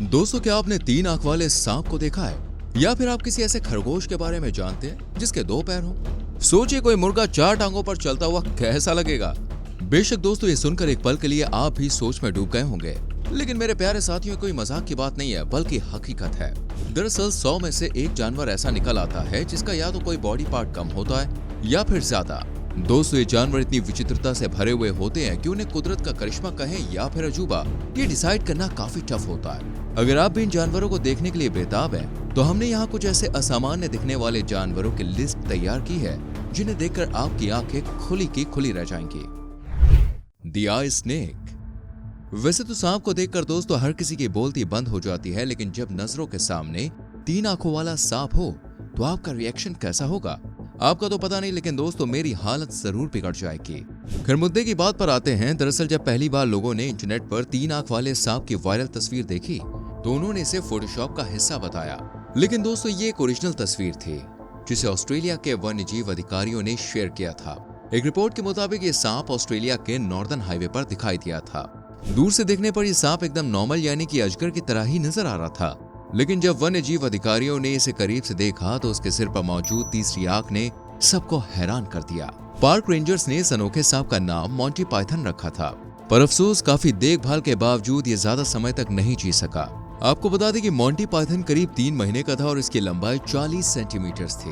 दोस्तों, क्या आपने 3 आंख वाले सांप को देखा है? या फिर आप किसी ऐसे खरगोश के बारे में जानते हैं जिसके 2 पैर हों? सोचिए, कोई मुर्गा 4 टांगों पर चलता हुआ कैसा लगेगा। बेशक दोस्तों, ये सुनकर एक पल के लिए आप भी सोच में डूब गए होंगे, लेकिन मेरे प्यारे साथियों, कोई मजाक की बात नहीं है, बल्कि हकीकत है। दरअसल 100 में से एक जानवर ऐसा निकल आता है जिसका या तो कोई बॉडी पार्ट कम होता है या फिर ज्यादा। दोस्तों, ये जानवर इतनी विचित्रता से भरे हुए होते हैं कि उन्हें कुदरत का करिश्मा कहें या फिर अजूबा, ये डिसाइड करना काफी टफ होता है। अगर आप भी इन जानवरों को देखने के लिए बेताब हैं, तो हमने यहाँ कुछ ऐसे असामान्य दिखने वाले जानवरों की लिस्ट तैयार की है जिन्हें देखकर आपकी आंखें खुली की खुली रह जाएंगी। The I snake. वैसे तो सांप को देखकर दोस्तों हर किसी की बोलती बंद हो जाती है, लेकिन जब नजरों के सामने 3 आंखों वाला सांप हो तो आपका रिएक्शन कैसा होगा? आपका तो पता नहीं, लेकिन दोस्तों मेरी हालत जरूर बिगड़ जाएगी। खैर, मुद्दे की बात पर आते हैं। दरअसल जब पहली बार लोगों ने इंटरनेट पर 3 आंख वाले सांप की वायरल तस्वीर देखी तो उन्होंने इसे फोटोशॉप का हिस्सा बताया। लेकिन दोस्तों, ये एक ओरिजिनल तस्वीर थी जिसे ऑस्ट्रेलिया के वन्यजीव अधिकारियों ने शेयर किया था। एक रिपोर्ट के मुताबिक ये सांप ऑस्ट्रेलिया के नॉर्दर्न हाईवे पर दिखाई दिया था। दूर से देखने पर यह सांप एकदम नॉर्मल यानी कि अजगर की तरह ही नजर आ रहा था, लेकिन जब वन्यजीव अधिकारियों ने इसे करीब से देखा तो उसके सिर पर मौजूद तीसरी आंख ने सबको हैरान कर दिया। पार्क रेंजर्स ने इस अनोखे सांप का नाम मोंटी पाइथन रखा था, पर अफसोस काफी देखभाल के बावजूद ये ज्यादा समय तक नहीं जी सका। आपको बता दें कि मोंटी पाइथन करीब 3 महीने का था और इसकी लंबाई 40 सेंटीमीटर थी।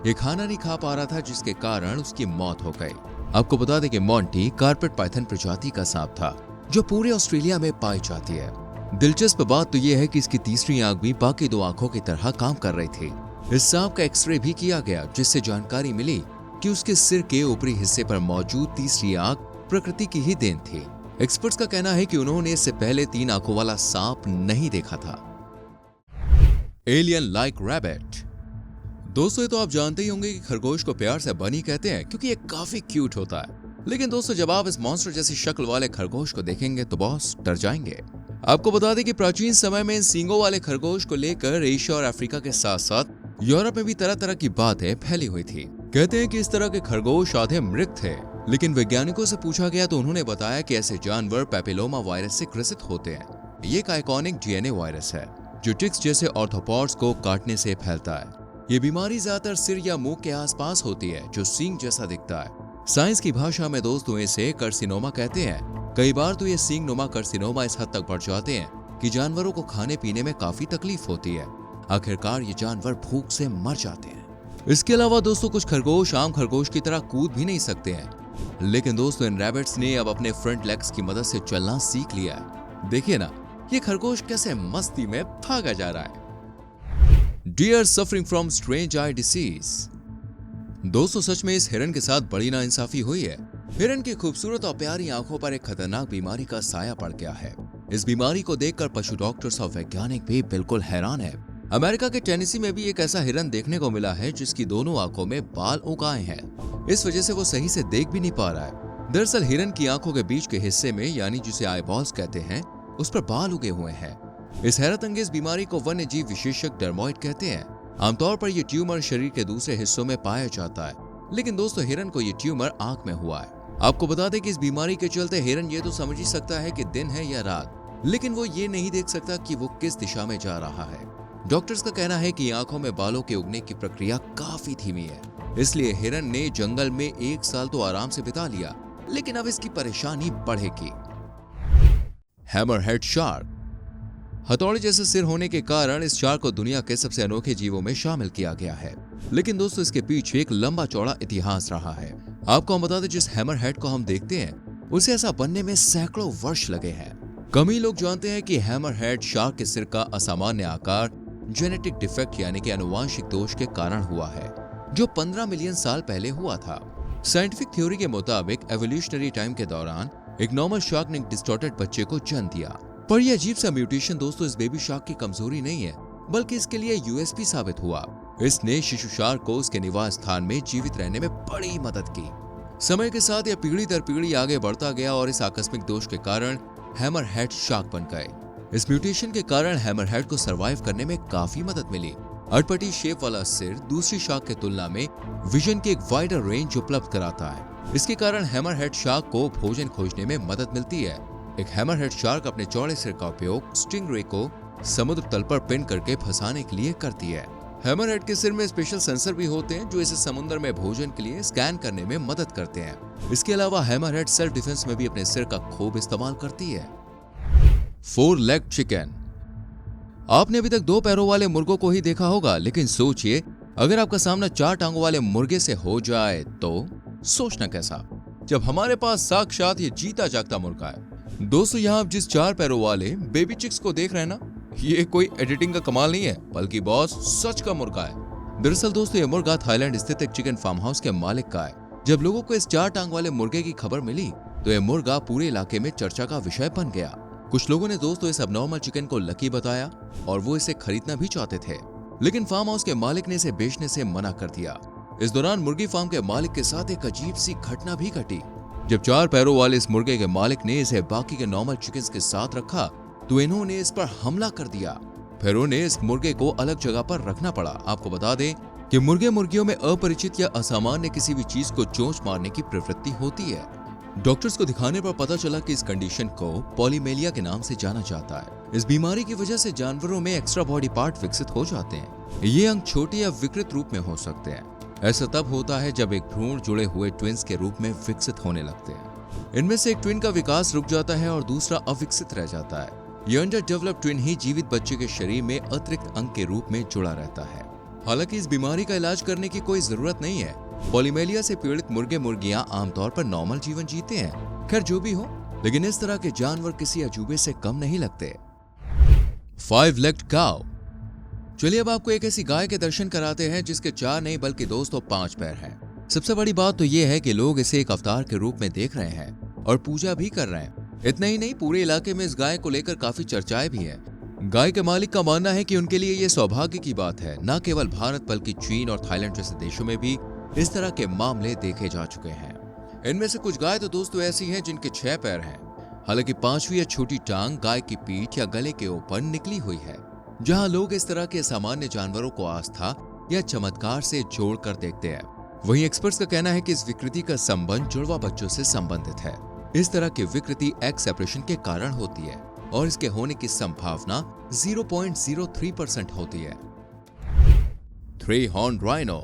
ये खाना नहीं खा पा रहा था, जिसके कारण उसकी मौत हो गई। आपको बता दें कि मोंटी कार्पेट पाइथन प्रजाति का सांप था जो पूरे ऑस्ट्रेलिया में पाई जाती है। दिलचस्प बात तो यह है कि इसकी तीसरी आंख भी बाकी 2 आंखों की तरह काम कर रही थी। इस सांप का एक्सरे भी किया गया, जिससे जानकारी मिली कि उसके सिर के ऊपरी हिस्से पर मौजूद तीसरी आंख प्रकृति की ही देन थी। एक्सपर्ट्स का कहना है कि उन्होंने इससे पहले 3 आंखों वाला सांप नहीं देखा था। Alien like rabbit. दोस्तों, ये तो आप जानते ही होंगे कि खरगोश को प्यार से बनी कहते हैं क्योंकि ये काफी क्यूट होता है। लेकिन दोस्तों, जब आप इस मॉन्स्टर जैसी शक्ल वाले खरगोश को देखेंगे तो बॉस डर जाएंगे। आपको बता दें कि प्राचीन समय में इन सींगों वाले खरगोश को लेकर एशिया और अफ्रीका के साथ साथ यूरोप में भी तरह तरह की बातें फैली हुई थी। कहते हैं कि इस तरह के खरगोश आधे मृत थे, लेकिन वैज्ञानिकों से पूछा गया तो उन्होंने बताया कि ऐसे जानवर पेपिलोमा वायरस से ग्रसित होते हैं। ये एक आइकॉनिक डीएनए वायरस है जो टिक्स जैसे ऑर्थोपॉड्स को काटने से फैलता है। ये बीमारी ज्यादातर सिर या मुंह के आसपास होती है, जो सींग जैसा दिखता है। साइंस की भाषा में दोस्तों इसे कार्सिनोमा कहते हैं। कई बार तो ये सींग नुमा कार्सिनोमा इस हद तक बढ़ जाते हैं कि जानवरों को खाने पीने में काफी तकलीफ होती है। आखिरकार ये जानवर भूख से मर जाते हैं। इसके अलावा दोस्तों कुछ खरगोश आम खरगोश की तरह कूद भी नहीं सकते हैं, लेकिन दोस्तों इन रैबिट्स ने अब अपने फ्रंट लेग्स की मदद से चलना सीख लिया है। देखिए ना, ये खरगोश कैसे मस्ती में भागा जा रहा है। Deer suffering from strange eye disease. दोस्तों, सच में इस हिरन के साथ बड़ी नाइंसाफी हुई है। हिरन की खूबसूरत और प्यारी आंखों पर एक खतरनाक बीमारी का साया पड़ गया है। इस बीमारी को देखकर पशु डॉक्टर्स और वैज्ञानिक भी बिल्कुल हैरान है। अमेरिका के टेनेसी में भी एक ऐसा हिरन देखने को मिला है जिसकी दोनों आंखों में बाल उग आए हैं। इस वजह से वो सही से देख भी नहीं पा रहा है। दरअसल हिरन की आंखों के बीच के हिस्से में, यानी जिसे आई बॉल्स कहते हैं, उस पर बाल उगे हुए हैं। इस हैरत अंगेज बीमारी को वन्य जीव विशेषज्ञ डर्मोइड कहते हैं। आमतौर पर यह ट्यूमर शरीर के दूसरे हिस्सों में पाया जाता है, लेकिन दोस्तों हिरन को यह ट्यूमर आंख में हुआ है। आपको बता दें कि इस बीमारी के चलते हिरन ये तो समझ ही सकता है कि दिन है या रात, लेकिन वो ये नहीं देख सकता कि वो किस दिशा में जा रहा है। डॉक्टर्स का कहना है कि आंखों में बालों के उगने की प्रक्रिया काफी धीमी है, इसलिए हिरन ने जंगल में 1 साल तो आराम से बिता लिया, लेकिन अब इसकी परेशानी बढ़ेगी। Hammerhead shark. हथौड़े जैसे सिर होने के कारण इस शार्क को दुनिया के सबसे अनोखे जीवों में शामिल किया गया है, लेकिन दोस्तों इसके पीछे एक लंबा चौड़ा इतिहास रहा है। आपको हम बता दें, जिस हैमरहेड को हम देखते हैं उसे ऐसा बनने में सैकड़ों वर्ष लगे हैं। कम ही लोग जानते हैं कि हैमरहेड शार्क के सिर का असामान्य आकार जेनेटिक डिफेक्ट यानी कि आनुवांशिक दोष के कारण हुआ है, जो 15 मिलियन साल पहले हुआ था। साइंटिफिक थ्योरी के मुताबिक एवोल्यूशनरी टाइम के दौरान एक नॉर्मल शार्क ने एक डिस्टॉर्टेड बच्चे को जन्म दिया, पर यह अजीब सा म्यूटेशन दोस्तों इस बेबी शार्क की कमजोरी नहीं है, बल्कि इसके लिए यूएसपी साबित हुआ। इसने शिशु शार्क को उसके निवास स्थान में जीवित रहने में बड़ी मदद की। समय के साथ यह पीढ़ी दर पीढ़ी आगे बढ़ता गया और इस आकस्मिक दोष के कारण हैमरहेड शार्क बन गए। इस म्यूटेशन के कारण हैमरहेड को सरवाइव करने में काफी मदद मिली। अटपटी शेप वाला सिर दूसरी शार्क के तुलना में विजन की एक वाइडर रेंज उपलब्ध कराता है। इसके कारण हैमरहेड शार्क को भोजन खोजने में मदद मिलती है। एक हैमरहेड शार्क अपने चौड़े सिर का उपयोग स्टिंगरे को समुद्र तल पर पिन करके फंसाने के लिए करती है। हैमरहेड के सिर में स्पेशल सेंसर भी होते हैं जो इसे समुद्र में भोजन के लिए स्कैन करने में मदद करते हैं। इसके अलावा हैमरहेड सेल्फ डिफेंस में भी अपने सिर का खूब इस्तेमाल करती है। 4 लेग चिकन। आपने अभी तक 2 पैरों वाले मुर्गों को ही देखा होगा, लेकिन सोचिए अगर आपका सामना 4 टांगों वाले मुर्गे से हो जाए तो सोचना कैसा, जब हमारे पास साक्षात ये जीता जागता मुर्गा है। दोस्तों यहाँ आप जिस 4 पैरों वाले बेबी चिक्स को देख रहे हैं ना, ये कोई एडिटिंग का कमाल नहीं है, बल्कि बॉस सच का मुर्गा है। दरअसल दोस्तों ये मुर्गा थाईलैंड स्थित एक चिकन फार्म हाउस के मालिक का है। जब लोगों को इस 4 टांग वाले मुर्गे की खबर मिली तो यह मुर्गा पूरे इलाके में चर्चा का विषय बन गया। कुछ लोगों ने दोस्तों इस अबनॉर्मल चिकन को लकी बताया और वो इसे खरीदना भी चाहते थे, लेकिन फार्म हाउस के मालिक ने इसे बेचने से मना कर दिया। इस दौरान मुर्गी फार्म के मालिक के साथ एक अजीब सी घटना भी घटी। जब 4 पैरों वाले इस मुर्गे के मालिक ने इसे बाकी के नॉर्मल चिकन्स के साथ रखा तो इन्होंने इस पर हमला कर दिया। फिर उन्हें इस मुर्गे को अलग जगह पर रखना पड़ा। आपको बता दें कि मुर्गे मुर्गियों में अपरिचित या असामान्य किसी भी चीज को चोंच मारने की प्रवृत्ति होती है। डॉक्टर्स को दिखाने पर पता चला कि इस कंडीशन को पॉलीमेलिया के नाम से जाना जाता है। इस बीमारी की वजह से जानवरों में एक्स्ट्रा बॉडी पार्ट विकसित हो जाते हैं। ये अंग छोटे या विकृत रूप में हो सकते हैं। ऐसा तब होता है जब एक भ्रूण जुड़े हुए ट्विंस के रूप में विकसित होने लगते हैं। इनमें से एक ट्विन का विकास रुक जाता है और दूसरा अविकसित रह जाता है। ये अंडर डेवलप्ड ट्विन ही जीवित बच्चे के शरीर में अतिरिक्त अंग के रूप में जुड़ा रहता है। हालांकि इस बीमारी का इलाज करने की कोई जरूरत नहीं है। पॉलीमेलिया से पीड़ित मुर्गे मुर्गियां आमतौर पर नॉर्मल जीवन जीते हैं। खैर जो भी हो, लेकिन इस तरह के जानवर किसी अजूबे से कम नहीं लगते। 5 लेग्ड काउ। चलिए अब आपको एक ऐसी गाय के दर्शन कराते हैं जिसके 4 नहीं बल्कि दोस्तों 5 पैर हैं। सबसे बड़ी बात तो ये है कि लोग इसे एक अवतार के रूप में देख रहे हैं और पूजा भी कर रहे हैं। इतना ही नहीं, पूरे इलाके में इस गाय को लेकर काफी चर्चाएं भी हैं। गाय के मालिक का मानना है कि उनके लिए ये सौभाग्य की बात है। न केवल भारत बल्कि चीन और थाईलैंड जैसे देशों में भी इस तरह के मामले देखे जा चुके हैं। इनमें से कुछ गाय तो दोस्तों ऐसी हैं जिनके 6 पैर हैं। हालांकि 5वीं या छोटी टांग गाय की पीठ या गले के ऊपर निकली हुई है। जहां लोग इस तरह के सामान्य जानवरों को आस्था या चमत्कार से जोड़कर देखते हैं, वहीं एक्सपर्ट्स का कहना है कि इस विकृति का संबंध जुड़वा बच्चों से संबंधित है। इस तरह की विकृति एग सेपरेशन के कारण होती है और इसके होने की संभावना 0.03% होती है। 3 हॉर्न राइनो।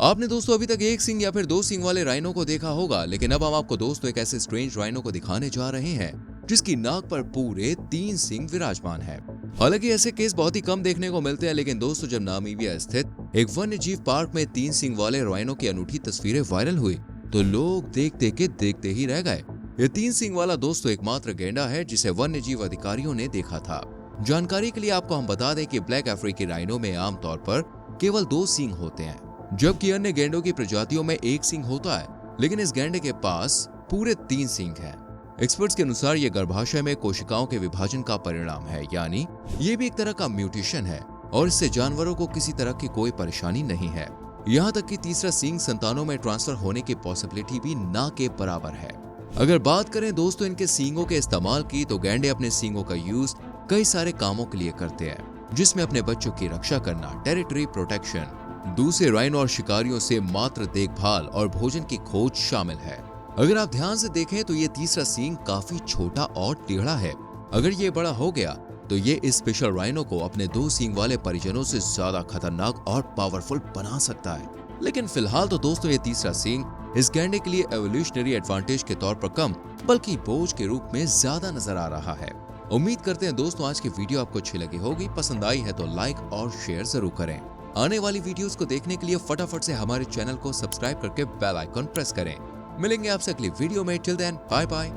आपने दोस्तों अभी तक 1 सींग या फिर 2 सींग वाले राइनो को देखा होगा, लेकिन अब हम आपको दोस्तों एक ऐसे स्ट्रेंज राइनो को दिखाने जा रहे हैं जिसकी नाक पर पूरे 3 सींग विराजमान है। हालांकि ऐसे केस बहुत ही कम देखने को मिलते हैं, लेकिन दोस्तों जब नामीबिया स्थित एक वन्य जीव पार्क में 3 सींग वाले राइनो की अनूठी तस्वीरें वायरल हुई तो लोग देखते ही रह गए। ये 3 सींग वाला दोस्तों एकमात्र गेंडा है जिसे वन्य जीव अधिकारियों ने देखा था। जानकारी के लिए आपको हम बता दें कि ब्लैक अफ्रीकी राइनो में आमतौर पर केवल 2 सींग होते हैं, जबकि अन्य गेंडों की प्रजातियों में 1 सींग होता है, लेकिन इस गेंडे के पास पूरे 3 सींग हैं। एक्सपर्ट्स के अनुसार ये गर्भाशय में कोशिकाओं के विभाजन का परिणाम है, यानी ये भी एक तरह का म्यूटेशन है और इससे जानवरों को किसी तरह की कोई परेशानी नहीं है। यहाँ तक कि तीसरा सींग संतानों में ट्रांसफर होने की पॉसिबिलिटी भी ना के बराबर है। अगर बात करें दोस्तों इनके सींगों के इस्तेमाल की, तो गैंडे अपने सींगों का यूज कई सारे कामों के लिए करते हैं, जिसमें अपने बच्चों की रक्षा करना, टेरिटरी प्रोटेक्शन, दूसरे राइनो और शिकारियों से मात्र देखभाल और भोजन की खोज शामिल है। अगर आप ध्यान से देखें तो ये तीसरा सींग काफी छोटा और टेढ़ा है। अगर ये बड़ा हो गया तो ये इस स्पेशल राइनो को अपने 2 सींग वाले परिजनों से ज्यादा खतरनाक और पावरफुल बना सकता है। लेकिन फिलहाल तो दोस्तों ये तीसरा सींग इस गैंडे के लिए एवोल्यूशनरी एडवांटेज के तौर पर कम बल्कि बोझ के रूप में ज्यादा नजर आ रहा है। उम्मीद करते हैं दोस्तों आज की वीडियो आपको अच्छी लगी होगी। पसंद आई है तो लाइक और शेयर जरूर करें। आने वाली वीडियोस को देखने के लिए फटाफट से हमारे चैनल को सब्सक्राइब करके बेल आइकन प्रेस करें। मिलेंगे आपसे अगली वीडियो में। Till then bye bye,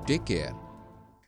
take care.